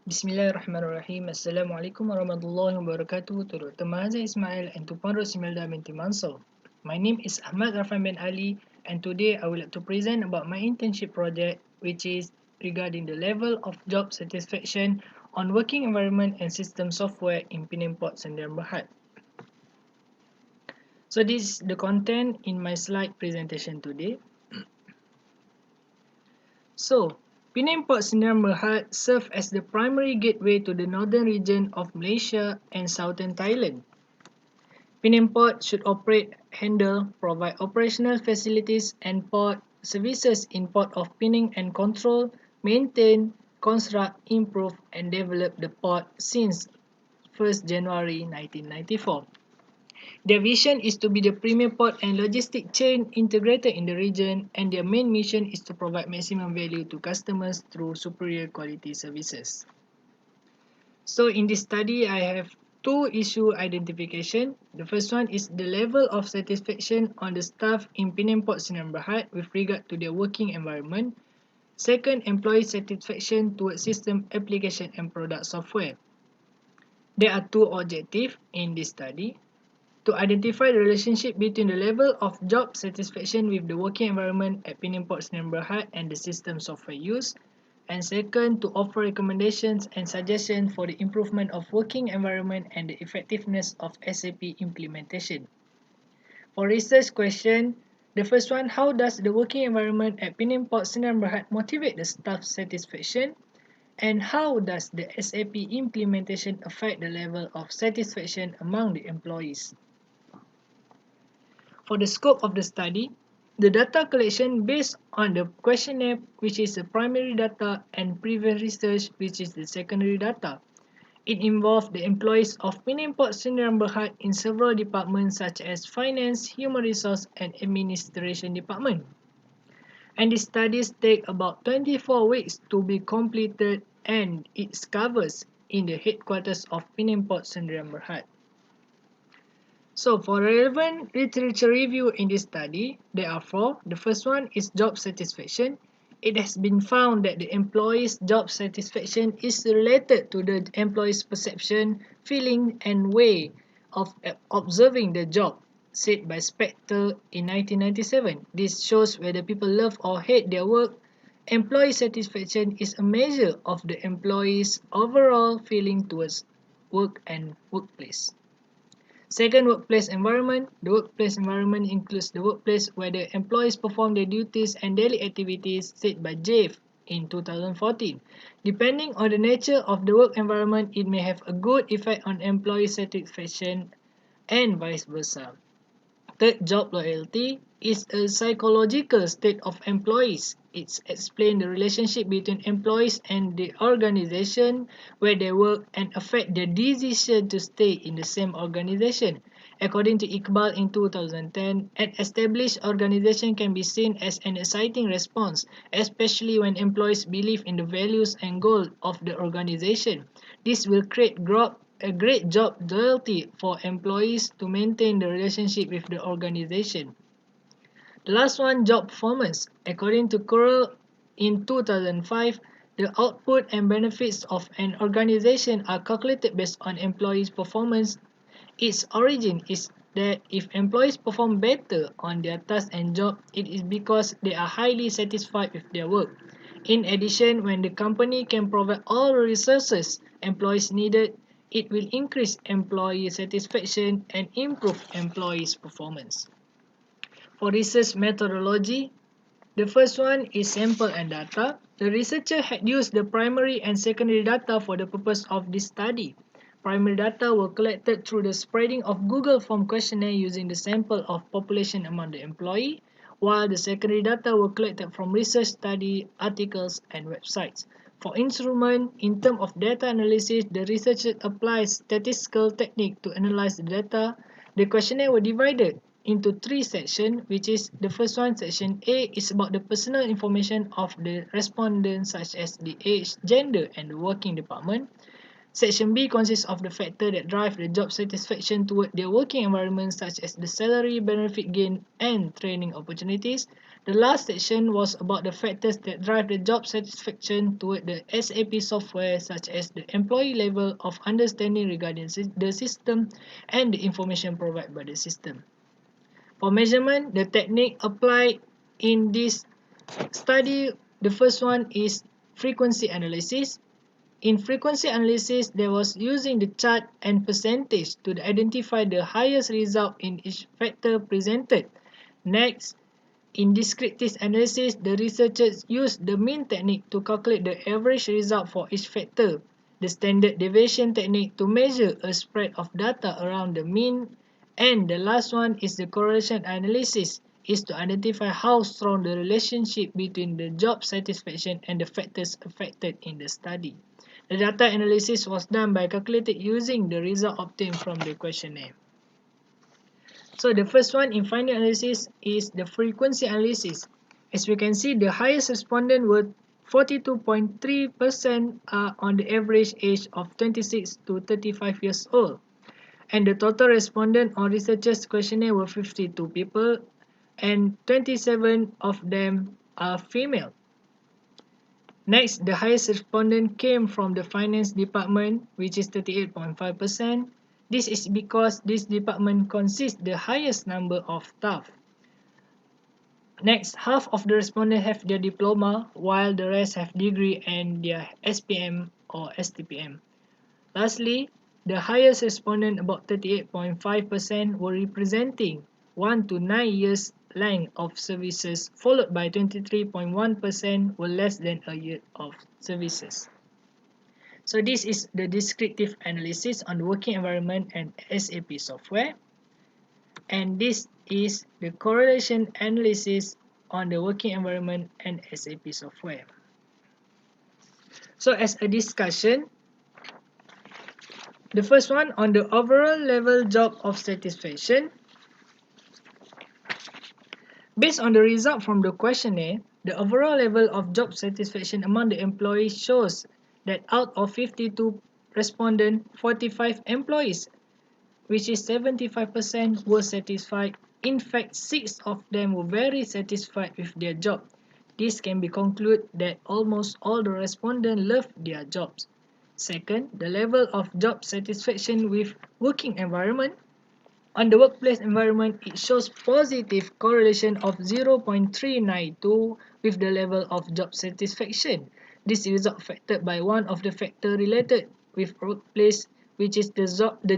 Bismillahirrahmanirrahim. Assalamualaikum warahmatullahi wabarakatuh. Turut Temaza Ismail and Tupandro Similda binti Mansur. My name is Ahmad Rafan bin Ali, and today I would like to present about my internship project, which is regarding the level of job satisfaction on working environment and system software in Penang Port Sdn Bhd. So this is the content in my slide presentation today. So, Penang Port Sdn Bhd serves as the primary gateway to the northern region of Malaysia and southern Thailand. Penang Port should operate, handle, provide operational facilities and port services in Port of Penang and control, maintain, construct, improve and develop the port since 1st January 1994. Their vision is to be the premier port and logistic chain integrator in the region, and their main mission is to provide maximum value to customers through superior quality services. So in this study, I have two issue identification. The first one is the level of satisfaction on the staff in Penang Port Sdn Bhd with regard to their working environment. Second, employee satisfaction towards system application and product software. There are two objectives in this study: to identify the relationship between the level of job satisfaction with the working environment at Penang Port Sdn Bhd and the system software used, and second, to offer recommendations and suggestions for the improvement of working environment and the effectiveness of SAP implementation. For research question, the first one, how does the working environment at Penang Port Sdn Bhd motivate the staff satisfaction? And how does the SAP implementation affect the level of satisfaction among the employees? For the scope of the study, the data collection based on the questionnaire, which is the primary data, and previous research, which is the secondary data. It involved the employees of Penang Port Sdn Bhd in several departments such as finance, human resource, and administration department. And the studies take about 24 weeks to be completed, and it covers in the headquarters of Penang Port Sdn Bhd. So for relevant literature review in this study, there are four. The first one is job satisfaction. It has been found that the employee's job satisfaction is related to the employee's perception, feeling, and way of observing the job, said by Spector in 1997. This shows whether people love or hate their work. Employee satisfaction is a measure of the employee's overall feeling towards work and workplace. Second, workplace environment. The workplace environment includes the workplace where the employees perform their duties and daily activities, said by Jave in 2014. Depending on the nature of the work environment, it may have a good effect on employee satisfaction and vice versa. Third, job loyalty is a psychological state of employees. It explains the relationship between employees and the organization where they work and affect their decision to stay in the same organization. According to Iqbal in 2010, an established organization can be seen as an exciting response, especially when employees believe in the values and goals of the organization. This will create a great job loyalty for employees to maintain the relationship with the organization. The last one, job performance. According to Curl in 2005, the output and benefits of an organization are calculated based on employees' performance. Its origin is that if employees perform better on their task and job, it is because they are highly satisfied with their work. In addition, when the company can provide all the resources employees needed, it will increase employee satisfaction and improve employees' performance. For research methodology, the first one is sample and data. The researcher had used the primary and secondary data for the purpose of this study. Primary data were collected through the spreading of Google Form questionnaire using the sample of population among the employee, while the secondary data were collected from research study, articles, and websites. For instrument, in terms of data analysis, the researcher applies statistical technique to analyze the data. The questionnaire were divided into three sections, which is the first one, section A, is about the personal information of the respondents such as the age, gender, and the working department. Section B consists of the factors that drive the job satisfaction toward their working environment, such as the salary, benefit gain, and training opportunities. The last section was about the factors that drive the job satisfaction toward the SAP software, such as the employee level of understanding regarding the system and the information provided by the system. For measurement, the technique applied in this study, the first one is frequency analysis. In frequency analysis, there was using the chart and percentage to identify the highest result in each factor presented. Next, in descriptive analysis, the researchers used the mean technique to calculate the average result for each factor. The standard deviation technique to measure a spread of data around the mean. And the last one is the correlation analysis, is to identify how strong the relationship between the job satisfaction and the factors affected in the study. The data analysis was done by calculated using the result obtained from the questionnaire. So the first one in finding analysis is the frequency analysis. As we can see, the highest respondent were 42.3% on the average age of 26 to 35 years old. And the total respondent on researchers questionnaire were 52 people, and 27 of them are female. Next, the highest respondent came from the finance department, which is 38.5%. This is because this department consists the highest number of staff. Next, half of the respondents have their diploma, while the rest have degree and their SPM or STPM. Lastly, the highest respondent, about 38.5%, were representing 1 to 9 years length of services, followed by 23.1% were less than a year of services. So this is the descriptive analysis on the working environment and SAP software. And this is the correlation analysis on the working environment and SAP software. So as a discussion, the first one on the overall level job of satisfaction. Based on the result from the questionnaire, the overall level of job satisfaction among the employees shows that out of 52 respondents, 45 employees, which is 75%, were satisfied. In fact, 6 of them were very satisfied with their job. This can be concluded that almost all the respondents loved their jobs. Second, the level of job satisfaction with working environment. On the workplace environment, it shows positive correlation of 0.392 with the level of job satisfaction. This is affected by one of the factors related with workplace, which is the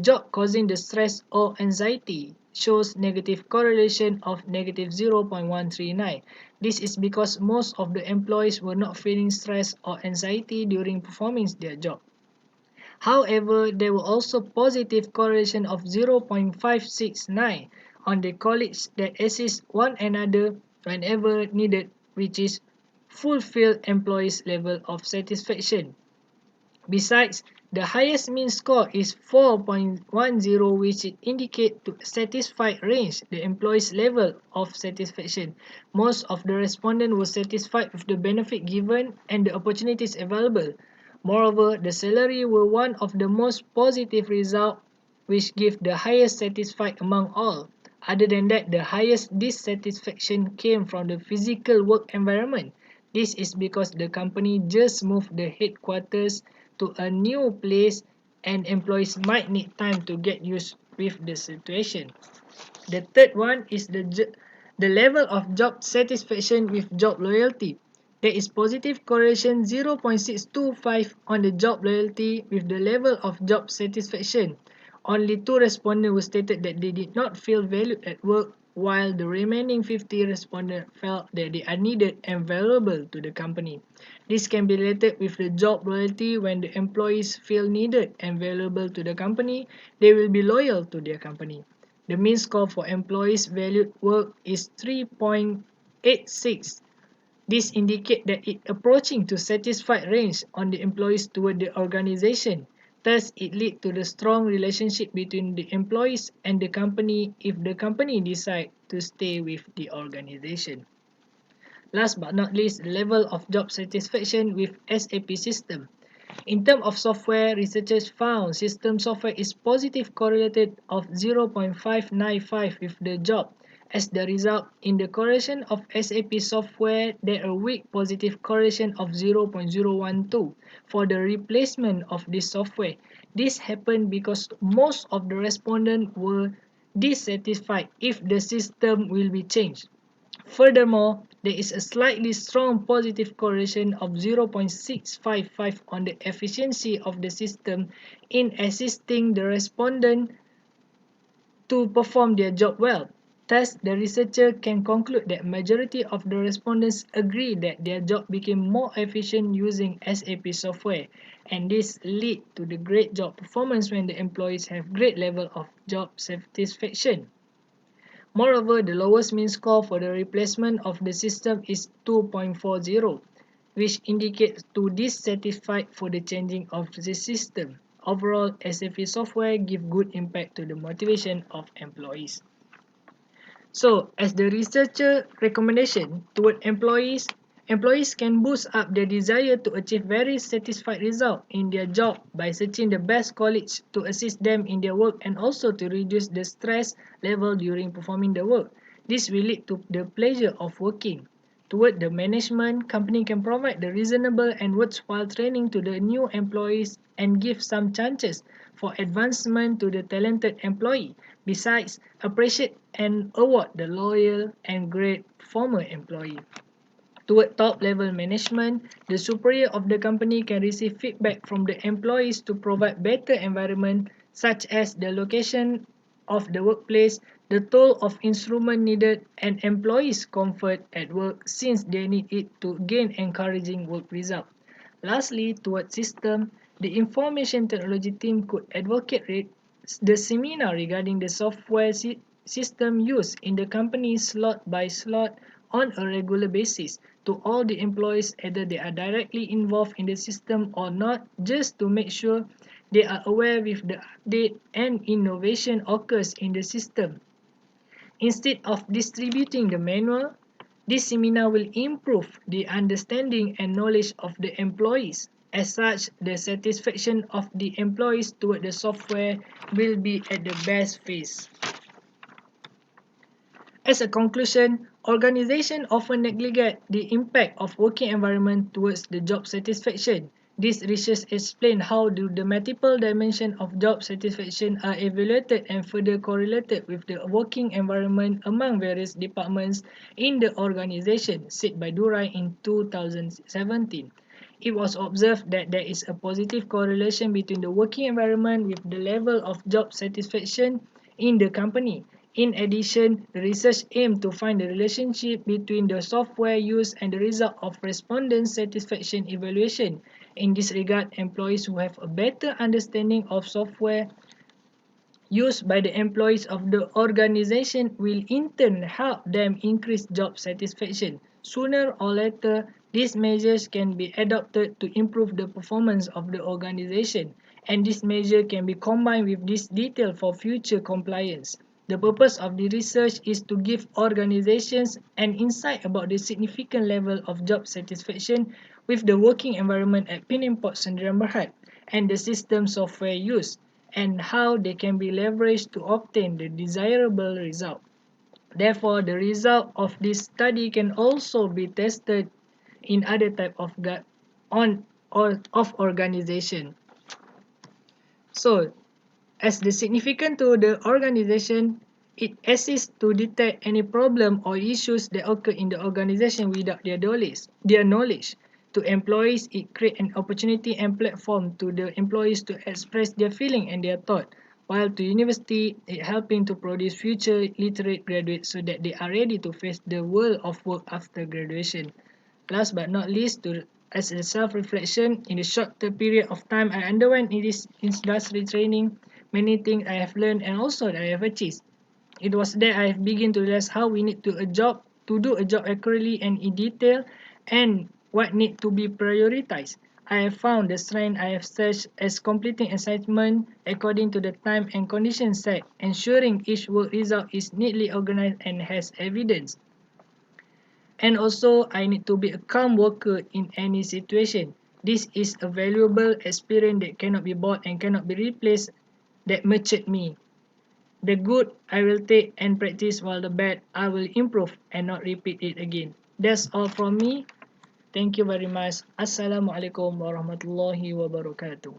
job causing the stress or anxiety, shows negative correlation of negative 0.139. This is because most of the employees were not feeling stress or anxiety during performing their job. However, there were also positive correlation of 0.569 on the colleagues that assist one another whenever needed, which is fulfill employees' level of satisfaction. Besides, the highest mean score is 4.10, which indicate to satisfied range the employee's level of satisfaction. Most of the respondents were satisfied with the benefit given and the opportunities available. Moreover, the salary were one of the most positive results, which give the highest satisfied among all. Other than that, the highest dissatisfaction came from the physical work environment. This is because the company just moved the headquarters to a new place and employees might need time to get used with the situation. The third one is the level of job satisfaction with job loyalty. There is positive correlation 0.625 on the job loyalty with the level of job satisfaction. Only 2 respondents who stated that they did not feel valued at work, while the remaining 50 respondents felt that they are needed and valuable to the company. This can be related with the job loyalty. When the employees feel needed and valuable to the company, they will be loyal to their company. The mean score for employees valued work is 3.86. This indicates that it approaching to satisfied range on the employees toward the organization. Thus, it leads to the strong relationship between the employees and the company if the company decide to stay with the organization. Last but not least, the level of job satisfaction with SAP system. In terms of software, researchers found system software is positive correlated of 0.595 with the job. As the result, in the correlation of SAP software, there are weak positive correlation of 0.012 for the replacement of this software. This happened because most of the respondents were dissatisfied if the system will be changed. Furthermore, there is a slightly strong positive correlation of 0.655 on the efficiency of the system in assisting the respondent to perform their job well. Thus, the researcher can conclude that majority of the respondents agree that their job became more efficient using SAP software, and this lead to the great job performance when the employees have great level of job satisfaction. Moreover, the lowest mean score for the replacement of the system is 2.40, which indicates to dissatisfied for the changing of the system. Overall, SAP software give good impact to the motivation of employees. So, as the researcher recommendation toward employees, employees can boost up their desire to achieve very satisfied result in their job by searching the best college to assist them in their work and also to reduce the stress level during performing the work. This will lead to the pleasure of working. Toward the management, company can provide the reasonable and worthwhile training to the new employees and give some chances for advancement to the talented employee. Besides, appreciate and award the loyal and great former employee. Toward top-level management, the superior of the company can receive feedback from the employees to provide better environment such as the location of the workplace, the toll of instrument needed, and employees' comfort at work since they need it to gain encouraging work result. Lastly, toward system, the information technology team could advocate the seminar regarding the software system used in the company slot by slot on a regular basis to all the employees either they are directly involved in the system or not, just to make sure they are aware with the update and innovation occurs in the system. Instead of distributing the manual, this seminar will improve the understanding and knowledge of the employees. As such, the satisfaction of the employees toward the software will be at the best phase. As a conclusion, organizations often neglect the impact of working environment towards the job satisfaction. This research explains how the multiple dimensions of job satisfaction are evaluated and further correlated with the working environment among various departments in the organization, said by Durai in 2017. It was observed that there is a positive correlation between the working environment with the level of job satisfaction in the company. In addition, the research aimed to find the relationship between the software used and the result of respondent satisfaction evaluation. In this regard, employees who have a better understanding of software used by the employees of the organization will in turn help them increase job satisfaction. Sooner or later, these measures can be adopted to improve the performance of the organization, and this measure can be combined with this detail for future compliance. The purpose of the research is to give organizations an insight about the significant level of job satisfaction with the working environment at Penang Port Sdn Bhd and the system software used, and how they can be leveraged to obtain the desirable result. Therefore, the result of this study can also be tested in other type of organization. So, as the significant to the organization, it assists to detect any problem or issues that occur in the organization without their knowledge. To employees, it creates an opportunity and platform to the employees to express their feeling and their thought, while to university, it helping to produce future literate graduates so that they are ready to face the world of work after graduation. Last but not least, as a self-reflection, in the short period of time I underwent in this industry training, many things I have learned and also that I have achieved. It was there I have begun to realize how we need to do a job accurately and in detail, and what need to be prioritized. I have found the strength I have searched as completing assignment according to the time and conditions set, ensuring each work result is neatly organized and has evidence. And also, I need to be a calm worker in any situation. This is a valuable experience that cannot be bought and cannot be replaced that matured me. The good I will take and practice, while the bad I will improve and not repeat it again. That's all from me. Thank you very much. Assalamualaikum warahmatullahi wabarakatuh.